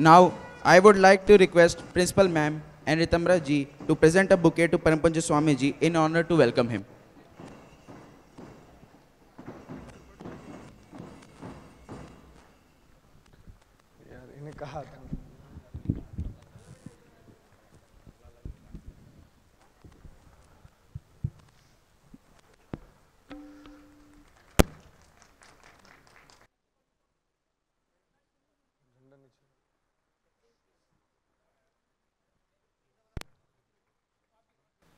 Now, I would like to request Principal Ma'am and Ritamra ji to present a bouquet to Parampanja Swami ji in honor to welcome him. यार इन्हें कहा था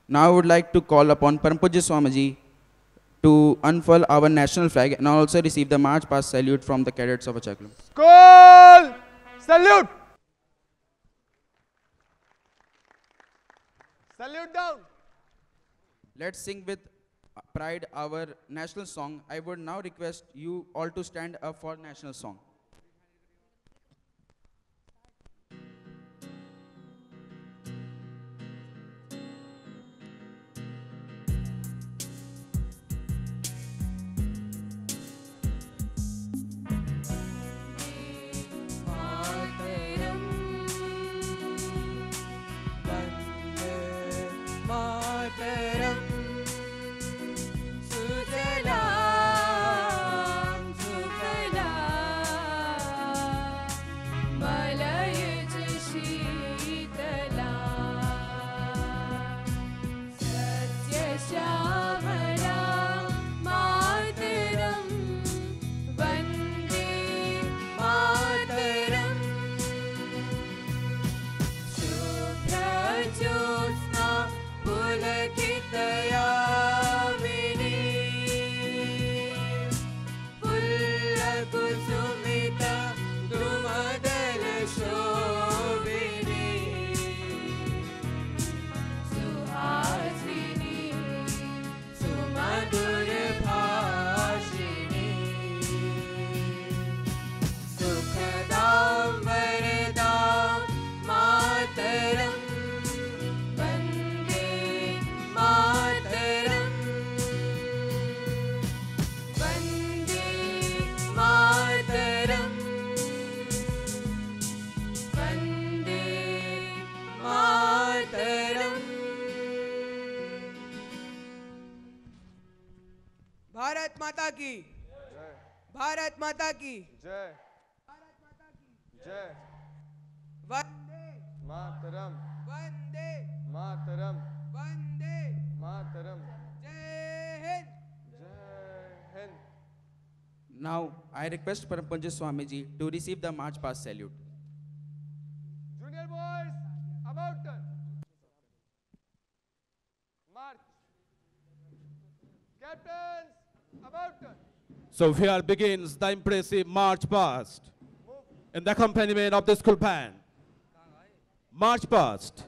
Now I would like to call upon Parampujya Swamiji to unfurl our national flag and also receive the march past salute from the cadets of Achakulam. School salute salute down Let's sing with pride our national song. I would now request you all to stand up for national song. Bharat माता की भारत माता की जय जय वंदे मातरम वंदे मातरम वंदे मातरम जय हिंद जय Hind. Now I request Parampujya Swamiji to receive the march past salute. Junior boys, about turn. March. Captains, about turn. So here begins the impressive march past in the accompaniment of the school band. March past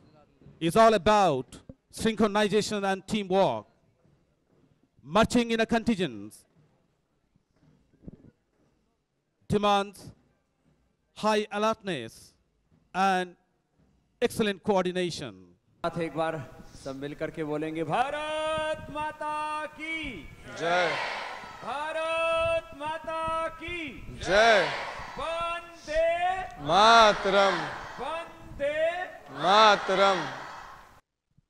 is all about synchronization and teamwork. Marching in a contingent demands high alertness and excellent coordination. साथ एक बार सब मिलकर के बोलेंगे भारत माता की जय भारत माता की जय वंदे मातरम वंदे. मातरम.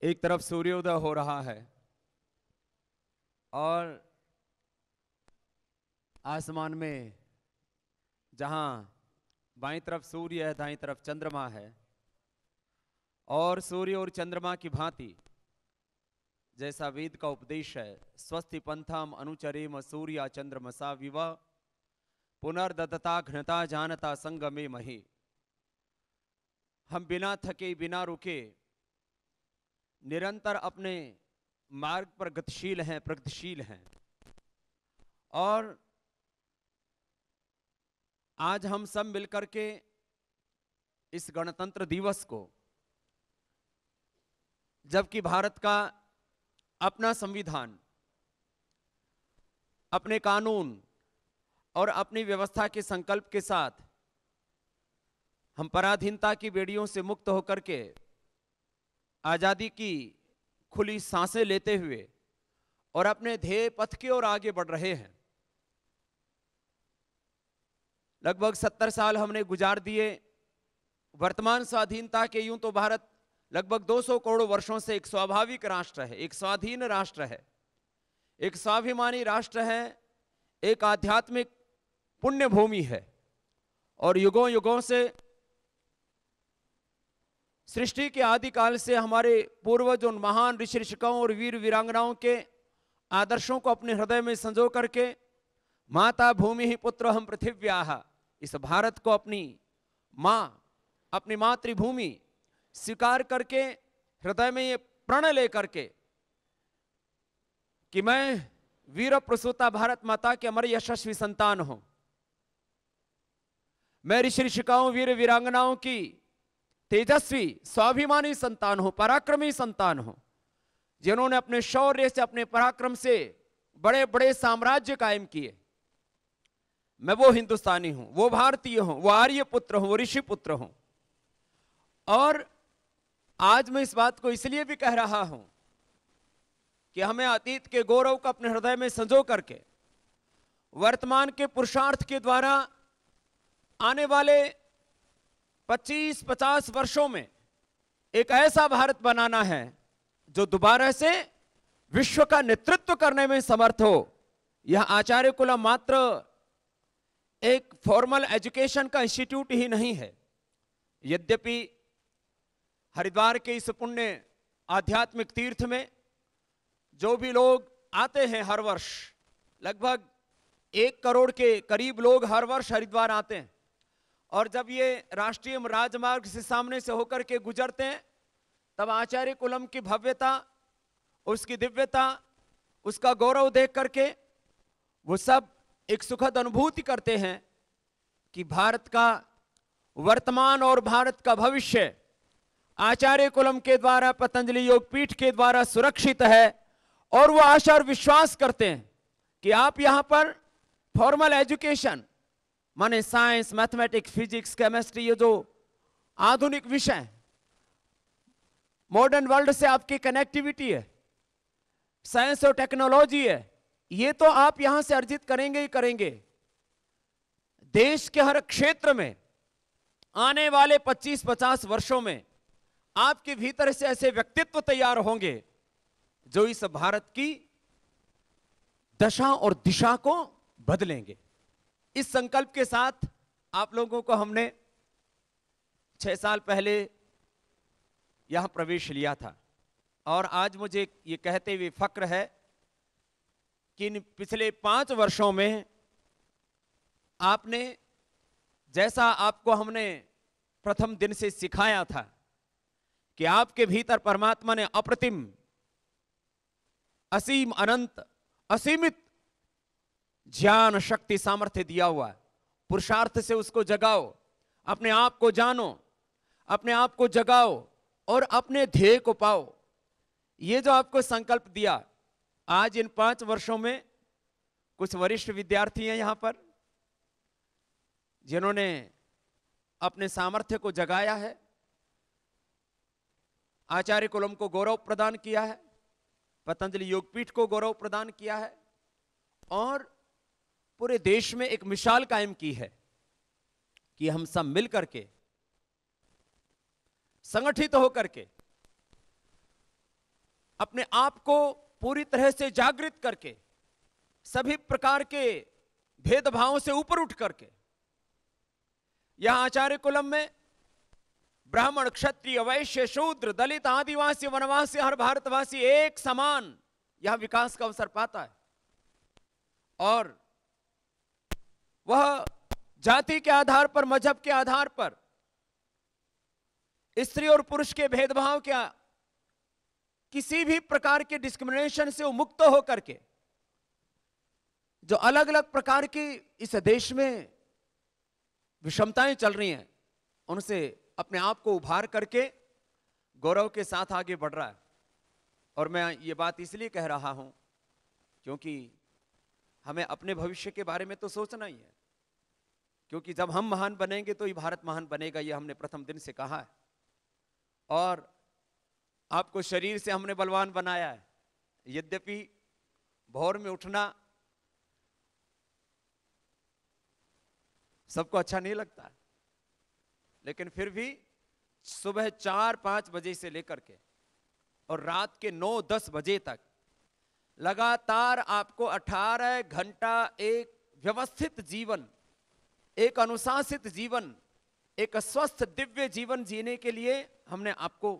एक तरफ सूर्योदय हो रहा है और आसमान में जहां बाईं तरफ सूर्य है दाईं तरफ चंद्रमा है और सूर्य और चंद्रमा की भांति जैसा वेद का उपदेश है स्वस्ति पंथम अनुचरेम सूर्या चंद्रमसा विवा पुनर्दत्ता घृता जानता संगमे मही. हम बिना थके बिना रुके निरंतर अपने मार्ग पर गतिशील हैं प्रगतिशील हैं और आज हम सब मिलकर के इस गणतंत्र दिवस को, जबकि भारत का अपना संविधान अपने कानून और अपनी व्यवस्था के संकल्प के साथ हम पराधीनता की बेड़ियों से मुक्त होकर के आजादी की खुली सांसें लेते हुए और अपने ध्येय पथ की ओर आगे बढ़ रहे हैं. लगभग 70 साल हमने गुजार दिए वर्तमान स्वाधीनता के यूं तो भारत लगभग 200 करोड़ वर्षों से एक स्वाभाविक राष्ट्र है, एक स्वाधीन राष्ट्र है, एक स्वाभिमानी राष्ट्र है, एक आध्यात्मिक पुण्य भूमि है और युगों युगों से सृष्टि के आदिकाल से हमारे पूर्वज उन महान ऋषि ऋषिकों और वीर वीरांगनाओं के आदर्शों को अपने हृदय में संजो करके माता भूमि ही पुत्र हम पृथिव्याः, इस भारत को अपनी माँ, अपनी मातृभूमि स्वीकार करके हृदय में ये प्रण ले करके कि मैं वीर प्रसूता भारत माता के अमर यशस्वी संतान हूं, मैं ऋषि ऋषिकाओं वीर वीरांगनाओं की तेजस्वी स्वाभिमानी संतान हूं, पराक्रमी संतान हूं, जिन्होंने अपने शौर्य से अपने पराक्रम से बड़े बड़े साम्राज्य कायम किए। मैं वो हिंदुस्तानी हूं, वो भारतीय हूं, वो आर्य पुत्र हूं, वो ऋषि पुत्र हूं। और आज मैं इस बात को इसलिए भी कह रहा हूं कि हमें अतीत के गौरव को अपने हृदय में संजो करके वर्तमान के पुरुषार्थ के द्वारा आने वाले 25-50 वर्षों में एक ऐसा भारत बनाना है जो दोबारा से विश्व का नेतृत्व करने में समर्थ हो। यह आचार्य कुलम मात्र एक फॉर्मल एजुकेशन का इंस्टीट्यूट ही नहीं है। यद्यपि हरिद्वार के इस पुण्य आध्यात्मिक तीर्थ में जो भी लोग आते हैं हर वर्ष, लगभग 1 करोड़ के करीब लोग हर वर्ष हरिद्वार आते हैं, और जब ये राष्ट्रीय राजमार्ग से सामने से होकर के गुजरते हैं तब आचार्य कुलम की भव्यता, उसकी दिव्यता, उसका गौरव देख करके वो सब एक सुखद अनुभूति करते हैं कि भारत का वर्तमान और भारत का भविष्य आचार्य कुलम के द्वारा, पतंजलि योग पीठ के द्वारा सुरक्षित है। और वो आशा और विश्वास करते हैं कि आप यहां पर फॉर्मल एजुकेशन माने साइंस, मैथमेटिक्स, फिजिक्स, केमिस्ट्री, ये जो आधुनिक विषय मॉडर्न वर्ल्ड से आपकी कनेक्टिविटी है, साइंस और टेक्नोलॉजी है, ये तो आप यहां से अर्जित करेंगे ही करेंगे। देश के हर क्षेत्र में आने वाले 25-50 वर्षों में आपके भीतर से ऐसे व्यक्तित्व तैयार होंगे जो इस भारत की दशा और दिशा को बदलेंगे। इस संकल्प के साथ आप लोगों को हमने 6 साल पहले यहां प्रवेश लिया था, और आज मुझे ये कहते हुए फक्र है कि इन पिछले 5 वर्षों में आपने, जैसा आपको हमने प्रथम दिन से सिखाया था कि आपके भीतर परमात्मा ने अप्रतिम, असीम, अनंत, असीमित ज्ञान, शक्ति, सामर्थ्य दिया हुआ है। पुरुषार्थ से उसको जगाओ, अपने आप को जानो, अपने आप को जगाओ और अपने ध्येय को पाओ। ये जो आपको संकल्प दिया, आज इन 5 वर्षों में कुछ वरिष्ठ विद्यार्थी हैं यहां पर जिन्होंने अपने सामर्थ्य को जगाया है, आचार्य कुलम को गौरव प्रदान किया है, पतंजलि योगपीठ को गौरव प्रदान किया है, और पूरे देश में एक मिसाल कायम की है कि हम सब मिल करके, संगठित होकर के, अपने आप को पूरी तरह से जागृत करके, सभी प्रकार के भेदभावों से ऊपर उठ करके, यहां आचार्य कुलम में ब्राह्मण, क्षत्रिय, वैश्य, शूद्र, दलित, आदिवासी, वनवासी, हर भारतवासी एक समान यहां विकास का अवसर पाता है। और वह जाति के आधार पर, मजहब के आधार पर, स्त्री और पुरुष के भेदभाव के, किसी भी प्रकार के डिस्क्रिमिनेशन से मुक्त होकर के, जो अलग अलग प्रकार की इस देश में विषमताएं चल रही हैं, उनसे अपने आप को उभार करके गौरव के साथ आगे बढ़ रहा है। और मैं ये बात इसलिए कह रहा हूं क्योंकि हमें अपने भविष्य के बारे में तो सोचना ही है, क्योंकि जब हम महान बनेंगे तो ये भारत महान बनेगा, ये हमने प्रथम दिन से कहा है। और आपको शरीर से हमने बलवान बनाया है, यद्यपि भोर में उठना सबको अच्छा नहीं लगता, लेकिन फिर भी सुबह 4-5 बजे से लेकर के और रात के 9-10 बजे तक लगातार आपको 18 घंटा एक व्यवस्थित जीवन, एक अनुशासित जीवन, एक स्वस्थ दिव्य जीवन जीने के लिए हमने आपको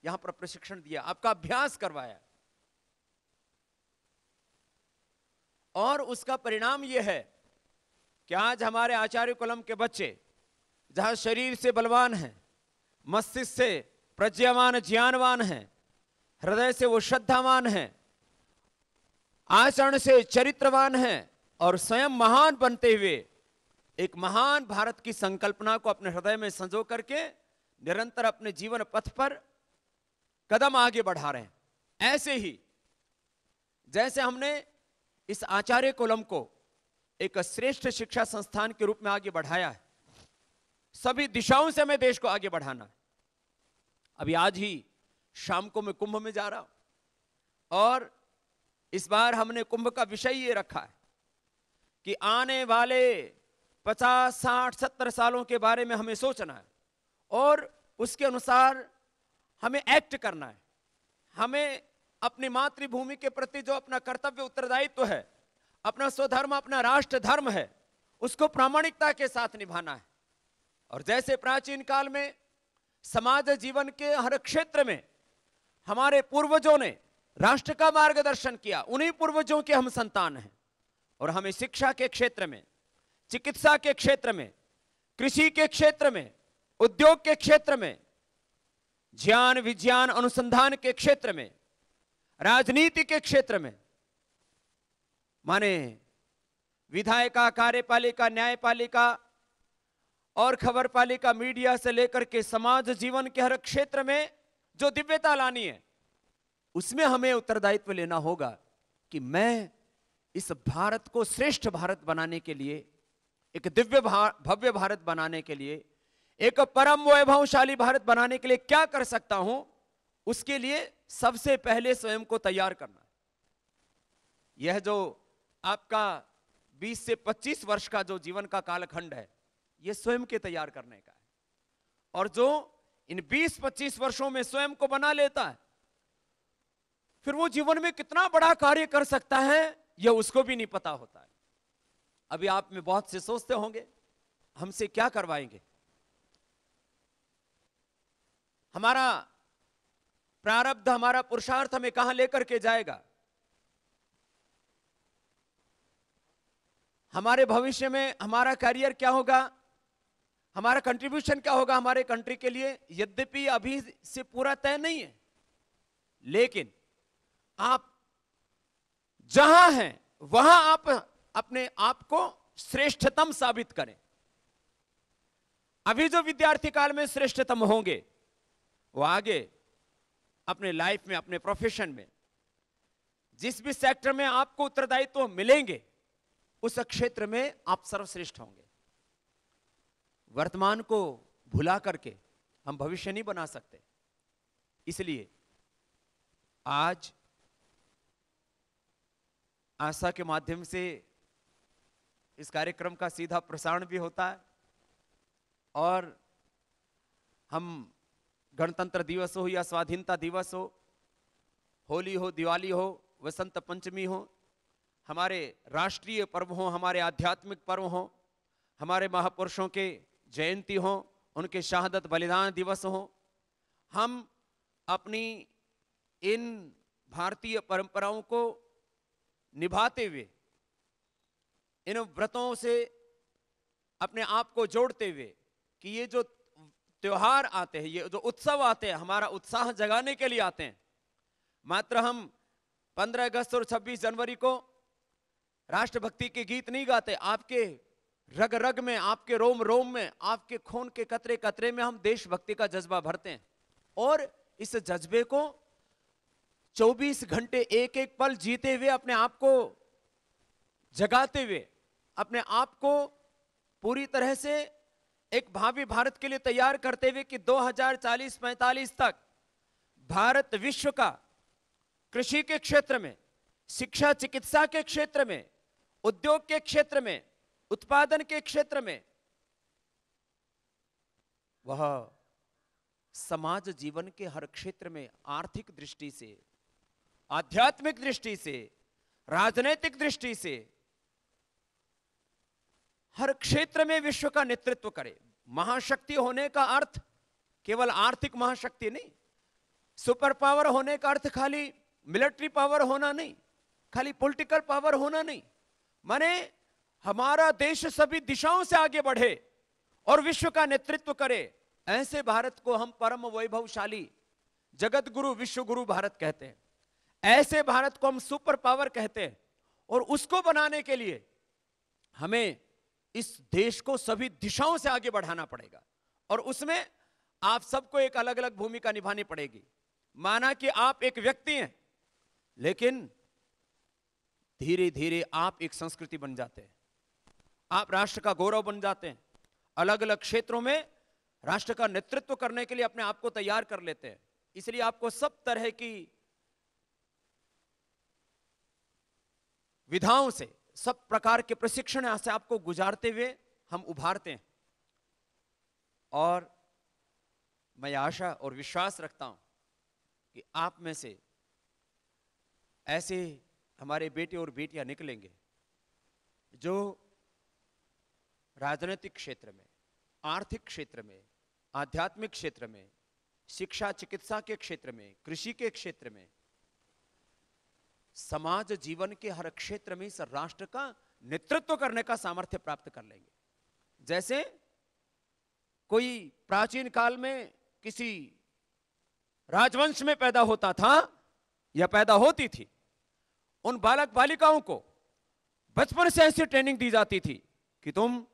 यहां पर प्रशिक्षण दिया, आपका अभ्यास करवाया। और उसका परिणाम यह है कि आज हमारे आचार्य कुलम के बच्चे जहां शरीर से बलवान हैं, मस्तिष्क से प्रज्ञावान ज्ञानवान हैं, हृदय से वो श्रद्धावान हैं, आचरण से चरित्रवान हैं और स्वयं महान बनते हुए एक महान भारत की संकल्पना को अपने हृदय में संजो करके निरंतर अपने जीवन पथ पर कदम आगे बढ़ा रहे हैं। ऐसे ही जैसे हमने इस आचार्य कुलम को एक श्रेष्ठ शिक्षा संस्थान के रूप में आगे बढ़ाया है, सभी दिशाओं से हमें देश को आगे बढ़ाना है। अभी आज ही शाम को मैं कुंभ में जा रहा हूं और इस बार हमने कुंभ का विषय ये रखा है कि आने वाले 50, 60, 70 सालों के बारे में हमें सोचना है और उसके अनुसार हमें एक्ट करना है। हमें अपनी मातृभूमि के प्रति जो अपना कर्तव्य उत्तरदायित्व है, अपना स्वधर्म, अपना राष्ट्र धर्म है, उसको प्रामाणिकता के साथ निभाना है। और जैसे प्राचीन काल में समाज जीवन के हर क्षेत्र में हमारे पूर्वजों ने राष्ट्र का मार्गदर्शन किया, उन्हीं पूर्वजों के हम संतान हैं। और हमें शिक्षा के क्षेत्र में, चिकित्सा के क्षेत्र में, कृषि के क्षेत्र में, उद्योग के क्षेत्र में, ज्ञान विज्ञान अनुसंधान के क्षेत्र में, राजनीति के क्षेत्र में, माने विधायिका, कार्यपालिका, न्यायपालिका और खबरपालिका, मीडिया से लेकर के समाज जीवन के हर क्षेत्र में जो दिव्यता लानी है, उसमें हमें उत्तरदायित्व लेना होगा कि मैं इस भारत को श्रेष्ठ भारत बनाने के लिए, एक दिव्य भव्य भारत बनाने के लिए, एक परम वैभवशाली भारत बनाने के लिए क्या कर सकता हूं। उसके लिए सबसे पहले स्वयं को तैयार करना। यह जो आपका 20 से 25 वर्ष का जो जीवन का कालखंड है, यह स्वयं के तैयार करने का है। और जो इन 20-25 वर्षों में स्वयं को बना लेता है, फिर वो जीवन में कितना बड़ा कार्य कर सकता है यह उसको भी नहीं पता होता है। अभी आप में बहुत से सोचते होंगे हमसे क्या करवाएंगे, हमारा प्रारब्ध, हमारा पुरुषार्थ हमें कहां लेकर के जाएगा, हमारे भविष्य में हमारा करियर क्या होगा, हमारा कंट्रीब्यूशन क्या होगा हमारे कंट्री के लिए। यद्यपि अभी से पूरा तय नहीं है, लेकिन आप जहां हैं वहां आप अपने आप को श्रेष्ठतम साबित करें। अभी जो विद्यार्थी काल में श्रेष्ठतम होंगे, वो आगे अपने लाइफ में, अपने प्रोफेशन में, जिस भी सेक्टर में आपको उत्तरदायित्व मिलेंगे, उस क्षेत्र में आप सर्वश्रेष्ठ होंगे। वर्तमान को भुला करके हम भविष्य नहीं बना सकते। इसलिए आज आशा के माध्यम से इस कार्यक्रम का सीधा प्रसारण भी होता है और हम गणतंत्र दिवस हो या स्वाधीनता दिवस हो, होली हो, दिवाली हो, वसंत पंचमी हो, हमारे राष्ट्रीय पर्व हो, हमारे आध्यात्मिक पर्व हो, हमारे महापुरुषों के जयंती हो, उनके शहादत बलिदान दिवस हो, हम अपनी इन भारतीय परंपराओं को निभाते हुए, इन व्रतों से अपने आप को जोड़ते हुए कि ये जो त्योहार आते हैं, ये जो उत्सव आते हैं, हमारा उत्साह जगाने के लिए आते हैं। मात्र हम 15 अगस्त और 26 जनवरी को राष्ट्रभक्ति के गीत नहीं गाते, आपके रग रग में, आपके रोम रोम में, आपके खून के कतरे कतरे में हम देशभक्ति का जज्बा भरते हैं। और इस जज्बे को 24 घंटे एक एक पल जीते हुए, अपने आप को जगाते हुए, अपने आप को पूरी तरह से एक भावी भारत के लिए तैयार करते हुए कि 2040-45 तक भारत विश्व का कृषि के क्षेत्र में, शिक्षा चिकित्सा के क्षेत्र में, उद्योग के क्षेत्र में, उत्पादन के क्षेत्र में वह समाज जीवन के हर क्षेत्र में, आर्थिक दृष्टि से, आध्यात्मिक दृष्टि से, राजनैतिक दृष्टि से, हर क्षेत्र में विश्व का नेतृत्व करे। महाशक्ति होने का अर्थ केवल आर्थिक महाशक्ति नहीं, सुपर पावर होने का अर्थ खाली मिलिट्री पावर होना नहीं, खाली पॉलिटिकल पावर होना नहीं, माने हमारा देश सभी दिशाओं से आगे बढ़े और विश्व का नेतृत्व करे। ऐसे भारत को हम परम वैभवशाली जगत गुरु विश्व गुरु भारत कहते हैं। ऐसे भारत को हम सुपर पावर कहते हैं और उसको बनाने के लिए हमें इस देश को सभी दिशाओं से आगे बढ़ाना पड़ेगा और उसमें आप सबको एक अलग अलग भूमिका निभानी पड़ेगी। माना कि आप एक व्यक्ति हैं, लेकिन धीरे धीरे आप एक संस्कृति बन जाते हैं, आप राष्ट्र का गौरव बन जाते हैं। अलग अलग क्षेत्रों में राष्ट्र का नेतृत्व करने के लिए अपने आप को तैयार कर लेते हैं। इसलिए आपको सब तरह की विधाओं से, सब प्रकार के प्रशिक्षण से आपको गुजारते हुए हम उभारते हैं। और मैं आशा और विश्वास रखता हूं कि आप में से ऐसे हमारे बेटे और बेटियां निकलेंगे जो राजनीतिक क्षेत्र में, आर्थिक क्षेत्र में, आध्यात्मिक क्षेत्र में, शिक्षा चिकित्सा के क्षेत्र में, कृषि के क्षेत्र में, समाज जीवन के हर क्षेत्र में इस राष्ट्र का नेतृत्व करने का सामर्थ्य प्राप्त कर लेंगे। जैसे कोई प्राचीन काल में किसी राजवंश में पैदा होता था या पैदा होती थी, उन बालक बालिकाओं को बचपन से ऐसी ट्रेनिंग दी जाती थी कि तुम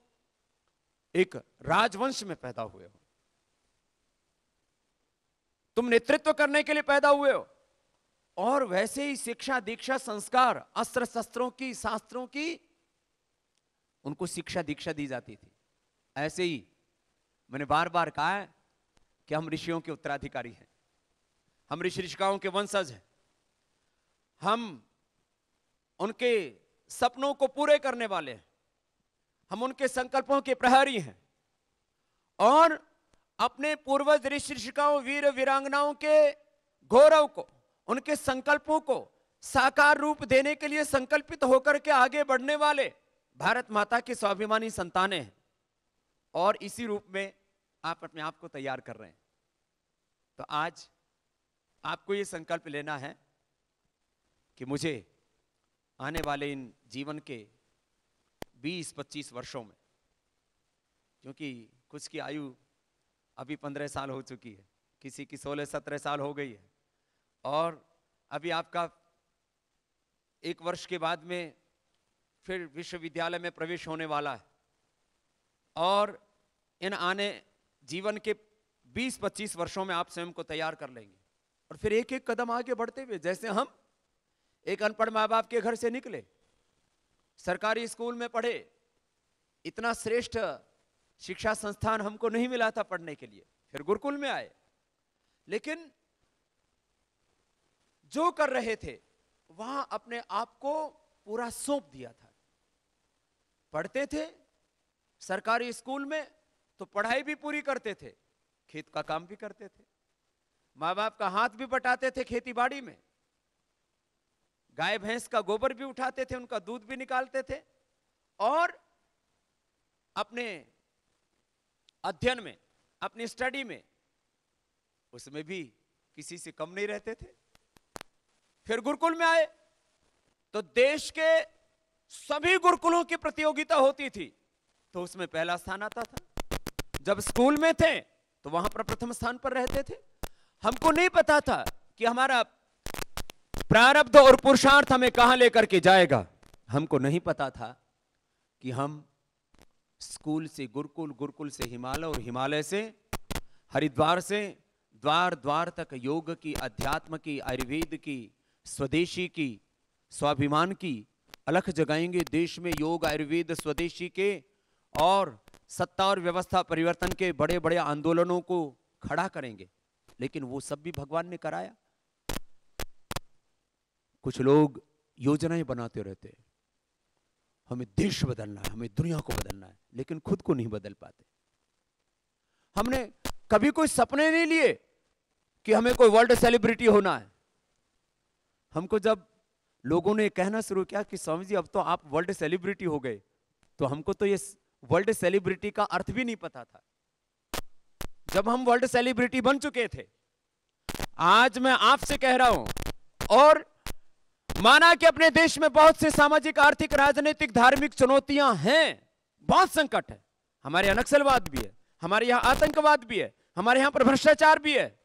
एक राजवंश में पैदा हुए हो, तुम नेतृत्व करने के लिए पैदा हुए हो। और वैसे ही शिक्षा दीक्षा संस्कार, अस्त्र शस्त्रों की, शास्त्रों की उनको शिक्षा दीक्षा दी जाती थी। ऐसे ही मैंने बार बार कहा है कि हम ऋषियों के उत्तराधिकारी हैं, हम ऋषि ऋषिकाओं के वंशज हैं, हम उनके सपनों को पूरे करने वाले हैं, हम उनके संकल्पों के प्रहरी हैं और अपने पूर्वज ऋषि ऋषिकाओं, वीर वीरांगनाओं के गौरव को, उनके संकल्पों को साकार रूप देने के लिए संकल्पित होकर के आगे बढ़ने वाले भारत माता की स्वाभिमानी संतानें हैं। और इसी रूप में आप अपने आप को तैयार कर रहे हैं। तो आज आपको ये संकल्प लेना है कि मुझे आने वाले इन जीवन के 20-25 वर्षों में, क्योंकि कुछ की आयु अभी 15 साल हो चुकी है, किसी की 16-17 साल हो गई है, और अभी आपका 1 वर्ष के बाद में फिर विश्वविद्यालय में प्रवेश होने वाला है। और इन आने जीवन के 20-25 वर्षों में आप स्वयं को तैयार कर लेंगे और फिर एक एक कदम आगे बढ़ते हुए, जैसे हम एक अनपढ़ माँ बाप के घर से निकले, सरकारी स्कूल में पढ़े, इतना श्रेष्ठ शिक्षा संस्थान हमको नहीं मिला था पढ़ने के लिए, फिर गुरुकुल में आए, लेकिन जो कर रहे थे वहां अपने आप को पूरा सौंप दिया था। पढ़ते थे सरकारी स्कूल में तो पढ़ाई भी पूरी करते थे, खेत का काम भी करते थे, माँ बाप का हाथ भी बटाते थे खेती बाड़ी में, गाय भैंस का गोबर भी उठाते थे, उनका दूध भी निकालते थे, और अपने अध्ययन में, अपनी स्टडी में, उसमें भी किसी से कम नहीं रहते थे। फिर गुरुकुल में आए तो देश के सभी गुरुकुलों की प्रतियोगिता होती थी, तो उसमें पहला स्थान आता था। जब स्कूल में थे तो वहां पर प्रथम स्थान पर रहते थे। हमको नहीं पता था कि हमारा प्रारब्ध और पुरुषार्थ हमें कहां लेकर के जाएगा। हमको नहीं पता था कि हम स्कूल से गुरुकुल, गुरुकुल से हिमालय और हिमालय से हरिद्वार से द्वार द्वार तक योग की, अध्यात्म की, आयुर्वेद की, स्वदेशी की, स्वाभिमान की अलख जगाएंगे। देश में योग, आयुर्वेद, स्वदेशी के और सत्ता और व्यवस्था परिवर्तन के बड़े बड़े आंदोलनों को खड़ा करेंगे। लेकिन वो सब भी भगवान ने कराया। कुछ लोग योजनाएं बनाते रहते हैं, हमें देश बदलना है, हमें दुनिया को बदलना है, लेकिन खुद को नहीं बदल पाते। हमने कभी कोई सपने नहीं लिए कि हमें कोई वर्ल्ड सेलिब्रिटी होना है। हमको जब लोगों ने कहना शुरू किया कि स्वामी जी अब तो आप वर्ल्ड सेलिब्रिटी हो गए, तो हमको तो ये वर्ल्ड सेलिब्रिटी का अर्थ भी नहीं पता था। जब हम वर्ल्ड सेलिब्रिटी बन चुके थे, आज मैं आपसे कह रहा हूं, और माना कि अपने देश में बहुत से सामाजिक, आर्थिक, राजनीतिक, धार्मिक चुनौतियां हैं, बहुत संकट है। हमारे यहां नक्सलवाद भी है, हमारे यहां आतंकवाद भी है, हमारे यहां पर भ्रष्टाचार भी है,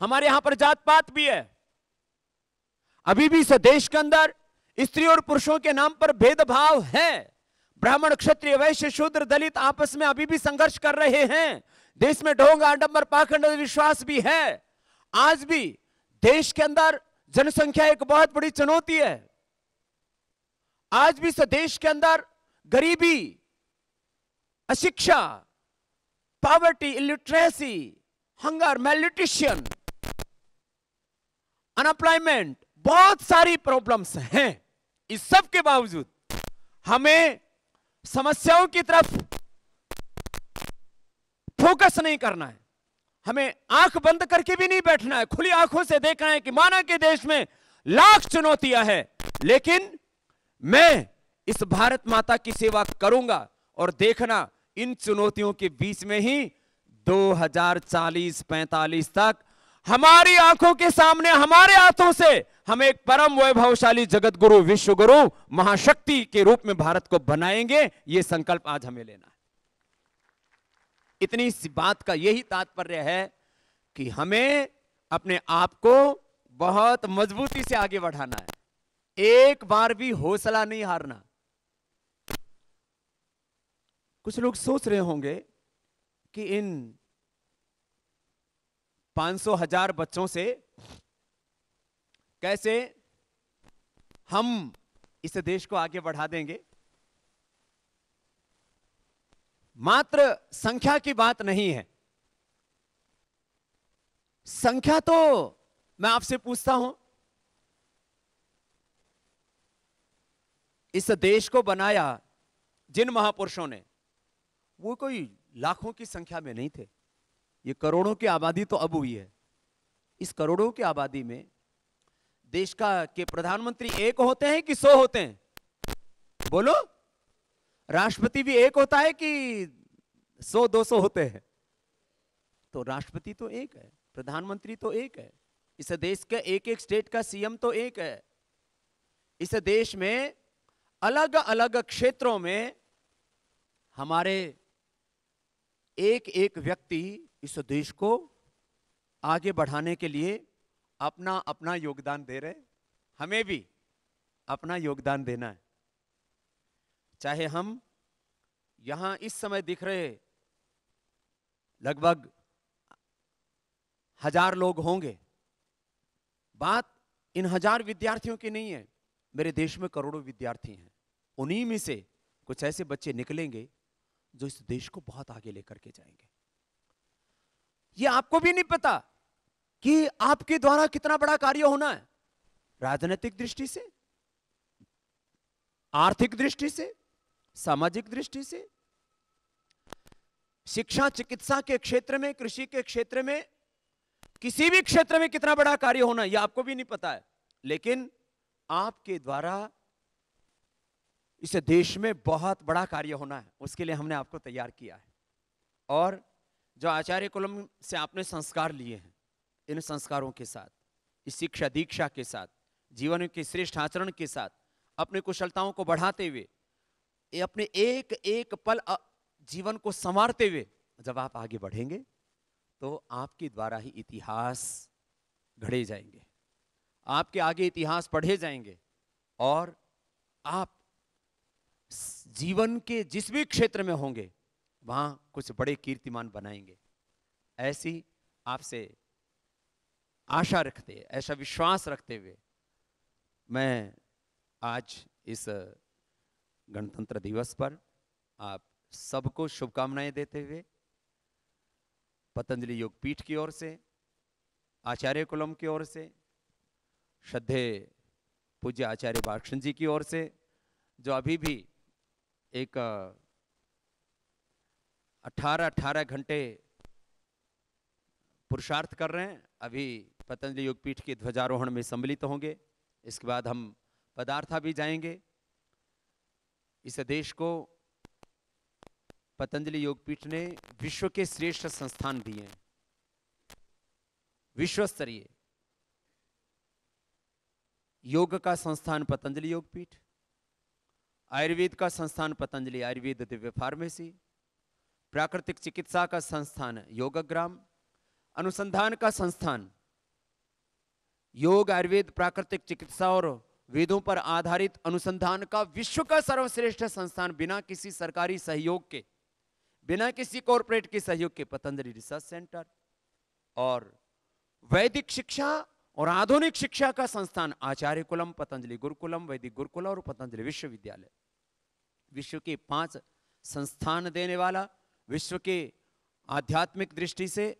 हमारे यहां पर जात पात भी है। अभी भी इस देश के अंदर स्त्री और पुरुषों के नाम पर भेदभाव है। ब्राह्मण, क्षत्रिय, वैश्य, शूद्र, दलित आपस में अभी भी संघर्ष कर रहे हैं। देश में ढोंग, आडंबर, पाखंड, विश्वास भी है। आज भी देश के अंदर जनसंख्या एक बहुत बड़ी चुनौती है। आज भी इस देश के अंदर गरीबी, अशिक्षा, poverty, illiteracy, hunger, malnutrition, unemployment, बहुत सारी प्रॉब्लम्स हैं। इस सब के बावजूद हमें समस्याओं की तरफ फोकस नहीं करना है। हमें आंख बंद करके भी नहीं बैठना है, खुली आंखों से देखना है कि माना के देश में लाख चुनौतियां हैं, लेकिन मैं इस भारत माता की सेवा करूंगा। और देखना, इन चुनौतियों के बीच में ही 2040-45 तक हमारी आंखों के सामने, हमारे हाथों से हम एक परम वैभवशाली जगत गुरु, विश्व गुरु, महाशक्ति के रूप में भारत को बनाएंगे। यह संकल्प आज हमें लेना है। इतनी सी बात का यही तात्पर्य है कि हमें अपने आप को बहुत मजबूती से आगे बढ़ाना है। एक बार भी हौसला नहीं हारना। कुछ लोग सोच रहे होंगे कि इन 500,000 बच्चों से कैसे हम इस देश को आगे बढ़ा देंगे। मात्र संख्या की बात नहीं है। संख्या तो मैं आपसे पूछता हूं, इस देश को बनाया जिन महापुरुषों ने, वो कोई लाखों की संख्या में नहीं थे। ये करोड़ों की आबादी तो अब हुई है। इस करोड़ों की आबादी में देश के प्रधानमंत्री एक होते हैं कि 100 होते हैं? बोलो। राष्ट्रपति भी एक होता है कि 100-200 होते हैं? तो राष्ट्रपति तो एक है, प्रधानमंत्री तो एक है, इस देश के एक एक स्टेट का सीएम तो एक है। इस देश में अलग अलग क्षेत्रों में हमारे एक एक व्यक्ति इस देश को आगे बढ़ाने के लिए अपना अपना योगदान दे रहे। हमें भी अपना योगदान देना है। चाहे हम यहां इस समय दिख रहे लगभग 1000 लोग होंगे, बात इन 1000 विद्यार्थियों की नहीं है। मेरे देश में करोड़ों विद्यार्थी हैं। उन्हीं में से कुछ ऐसे बच्चे निकलेंगे जो इस देश को बहुत आगे लेकर के जाएंगे। ये आपको भी नहीं पता कि आपके द्वारा कितना बड़ा कार्य होना है, राजनीतिक दृष्टि से, आर्थिक दृष्टि से, सामाजिक दृष्टि से, शिक्षा चिकित्सा के क्षेत्र में, कृषि के क्षेत्र में, किसी भी क्षेत्र में कितना बड़ा कार्य होना है, यह आपको भी नहीं पता है। लेकिन आपके द्वारा इस देश में बहुत बड़ा कार्य होना है, उसके लिए हमने आपको तैयार किया है। और जो आचार्य कुलम से आपने संस्कार लिए हैं, इन संस्कारों के साथ, इस शिक्षा दीक्षा के साथ, जीवन के श्रेष्ठ आचरण के साथ, अपनी कुशलताओं को बढ़ाते हुए, अपने एक एक पल जीवन को संवारते हुए जब आप आगे बढ़ेंगे तो आपके द्वारा ही इतिहास घड़े जाएंगे, आपके आगे इतिहास पढ़े जाएंगे और आप जीवन के जिस भी क्षेत्र में होंगे वहां कुछ बड़े कीर्तिमान बनाएंगे। ऐसी आपसे आशा रखते, ऐसा विश्वास रखते हुए मैं आज इस गणतंत्र दिवस पर आप सबको शुभकामनाएं देते हुए पतंजलि योग पीठ की ओर से, आचार्य कुलम की ओर से, श्रद्धेय पूज्य आचार्य बालकृष्ण जी की ओर से, जो अभी भी एक 18 घंटे पुरुषार्थ कर रहे हैं, अभी पतंजलि योगपीठ के ध्वजारोहण में सम्मिलित होंगे। इसके बाद हम पदार्था भी जाएंगे। इस देश को पतंजलि योगपीठ ने विश्व के श्रेष्ठ संस्थान दिए हैं, विश्व स्तरीय योग का संस्थान पतंजलि योगपीठ, आयुर्वेद का संस्थान पतंजलि आयुर्वेद दिव्य फार्मेसी, प्राकृतिक चिकित्सा का संस्थान योगग्राम, अनुसंधान का संस्थान योग आयुर्वेद प्राकृतिक चिकित्सा और वेदों पर आधारित अनुसंधान का विश्व का सर्वश्रेष्ठ संस्थान, बिना किसी सरकारी सहयोग के, बिना किसी कॉरपोरेट के सहयोग के पतंजलि रिसर्च सेंटर, और वैदिक शिक्षा और आधुनिक शिक्षा का संस्थान आचार्य कुलम, पतंजलि गुरुकुलम, वैदिक गुरुकुल और पतंजलि विश्वविद्यालय। विश्व के 5 संस्थान देने वाला, विश्व के आध्यात्मिक दृष्टि से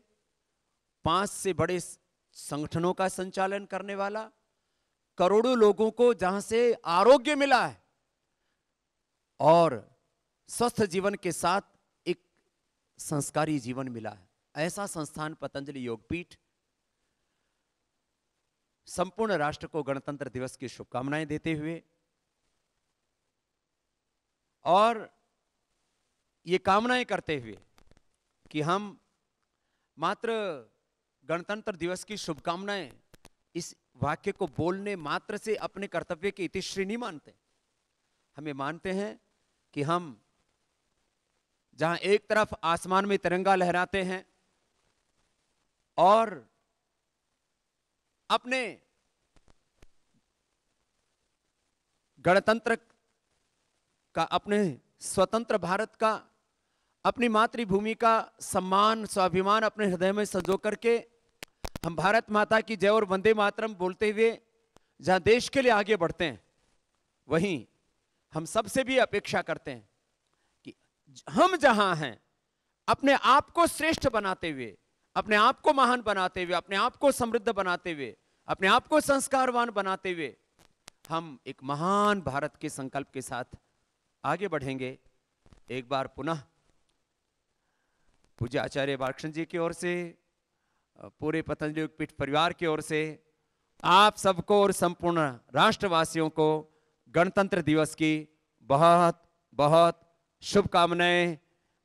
5 से बड़े संगठनों का संचालन करने वाला, करोड़ों लोगों को जहां से आरोग्य मिला है और स्वस्थ जीवन के साथ एक संस्कारी जीवन मिला है, ऐसा संस्थान पतंजलि योगपीठ संपूर्ण राष्ट्र को गणतंत्र दिवस की शुभकामनाएं देते हुए और ये कामनाएं करते हुए कि हम मात्र गणतंत्र दिवस की शुभकामनाएं इस वाक्य को बोलने मात्र से अपने कर्तव्य की इतिश्री नहीं मानते। हमें मानते हैं कि हम जहां एक तरफ आसमान में तिरंगा लहराते हैं और अपने गणतंत्र का, अपने स्वतंत्र भारत का, अपनी मातृभूमि का सम्मान स्वाभिमान अपने हृदय में संजो करके हम भारत माता की जय और वंदे मातरम बोलते हुए जहां देश के लिए आगे बढ़ते हैं, वहीं हम सबसे भी अपेक्षा करते हैं कि हम जहां हैं अपने आप को श्रेष्ठ बनाते हुए, अपने आप को महान बनाते हुए, अपने आप को समृद्ध बनाते हुए, अपने आप को संस्कारवान बनाते हुए हम एक महान भारत के संकल्प के साथ आगे बढ़ेंगे। एक बार पुनः पूज्य आचार्य बालकृष्ण जी की ओर से, पूरे पतंजलि योगपीठ परिवार की ओर से आप सबको और संपूर्ण राष्ट्रवासियों को गणतंत्र दिवस की बहुत बहुत शुभकामनाएं।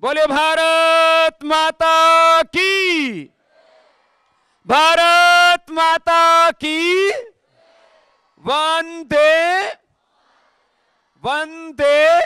बोले भारत माता की, भारत माता की, वंदे वंदे